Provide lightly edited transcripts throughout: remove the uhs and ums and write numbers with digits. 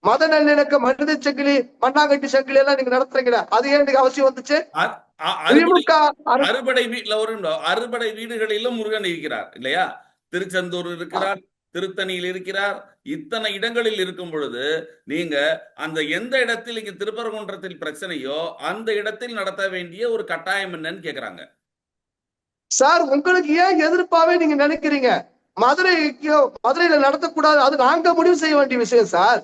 மத நல்லிணக்க மனித சங்கிலி மண்ணாங்கட்டி சங்கிலி எல்லாம் நீங்க நடத்துறீங்களா? அது ஏன் எனக்கு அவசியம் வந்துச்சு? அறுபடை திமுக அறுபடை வீட்டுல ஒரு அறுபடை வீடுகளிலும் முருகன் இருக்கிறார் இல்லையா? திருச்செந்தூர் இருக்கிறார், திருத்தணியில் இருக்கிறார். இத்தனை இடங்களில் இருக்கும் பொழுது நீங்க அந்த எந்த இடத்தில் இங்க திருப்பரங்குன்றத்தில் பிரச்சனையோ அந்த இடத்தில் நடத்த வேண்டிய ஒரு கட்டாயம் என்னன்னு கேக்குறாங்க. சார் உங்களுக்கு ஏன் எதிர்ப்பாவே நீங்க நினைக்கிறீங்க? மதுரையில நடத்தக்கூடாது, அது நாங்க முடிவு செய்ய வேண்டிய விஷயம் சார்.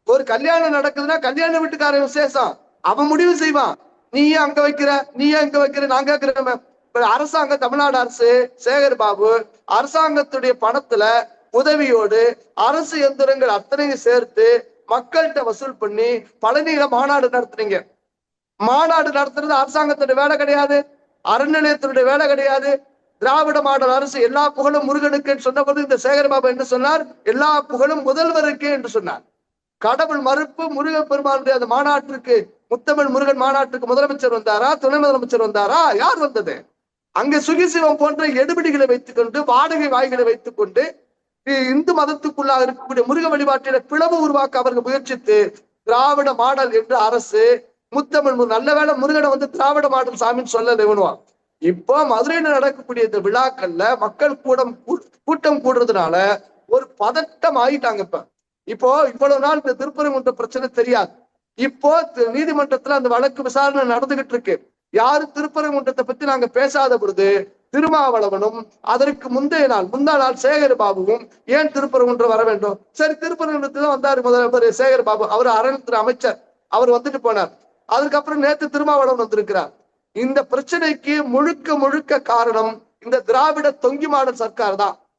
ஒரு கல்யாணம் நடக்குதுன்னா கல்யாண வீட்டுக்கார விசேஷம் அவன் முடிவு செய்வான். நீ ஏன் அங்க வைக்கிற, நீ ஏன் இங்க வைக்கிற, நான் கேட்கிறேன். அரசாங்கம், தமிழ்நாடு அரசு, சேகர் பாபு அரசாங்கத்துடைய பணத்துல உதவியோடு அரசு எந்திரங்கள் அத்தனையும் சேர்த்து மக்கள்கிட்ட வசூல் பண்ணி பழனியில மாநாடு நடத்துறீங்க. மாநாடு நடத்துறது அரசாங்கத்துடைய வேலை கிடையாது, அறநிலையத்தினுடைய வேலை கிடையாது. திராவிட மாடல் அரசு எல்லா புகழும் முருகனுக்கு சொன்னபோது இந்த சேகர்பாபு என்று சொன்னார், எல்லா புகழும் முதல்வருக்கு என்று சொன்னார். கடவுள் மறுப்பு முருகன் பெருமானுடைய அந்த மாநாட்டிற்கு, முத்தமிழ் முருகன் மாநாட்டுக்கு முதலமைச்சர் வந்தாரா, துணை முதலமைச்சர் வந்தாரா, யார் வந்தது? அங்க சுகிசிவம் போன்ற எடுபிடிகளை வைத்துக் கொண்டு, வாடகை வாய்களை வைத்துக் கொண்டு இந்து மதத்துக்குள்ளாக இருக்கக்கூடிய முருக வழிபாட்டில பிளவு உருவாக்க அவர்கள் முயற்சித்து திராவிட மாடல் என்று அரசு முத்தமிழ் நல்ல வேலை முருகனை வந்து திராவிட மாடல் சாமின்னு சொல்ல நிறுவனம். இப்போ மதுரையில நடக்கக்கூடிய இந்த விழாக்கள்ல மக்கள் கூட்டம் கூடுறதுனால ஒரு பதட்டம் ஆயிட்டாங்க. இப்போ இவ்வளவு நாள் இந்த திருப்பரங்குன்ற பிரச்சனை தெரியாது. இப்போ நீதிமன்றத்துல அந்த வழக்கு விசாரணை நடந்துகிட்டு இருக்கு. யாரு திருப்பரங்குன்றத்தை பத்தி நாங்க பேசாத பொழுது திருமாவளவனும் அதற்கு முந்தைய நாள் முந்தா நாள் சேகர் பாபுவும் ஏன் திருப்பரங்குன்றம் வர வேண்டும்? சரி, திருப்பரங்குன்றத்துல வந்தாரு முதல்வர் சேகர் பாபு, அவர் அறநிலையத்துறை அமைச்சர், அவர் வந்துட்டு போனார். அதுக்கப்புறம் நேத்து திருமாவளவன் வந்திருக்கிறார். இந்த பிரச்சனைக்கு முழுக்க முழுக்க காரணம் இந்த திராவிட தொங்கி மாடல் சர்க்கார் தான்.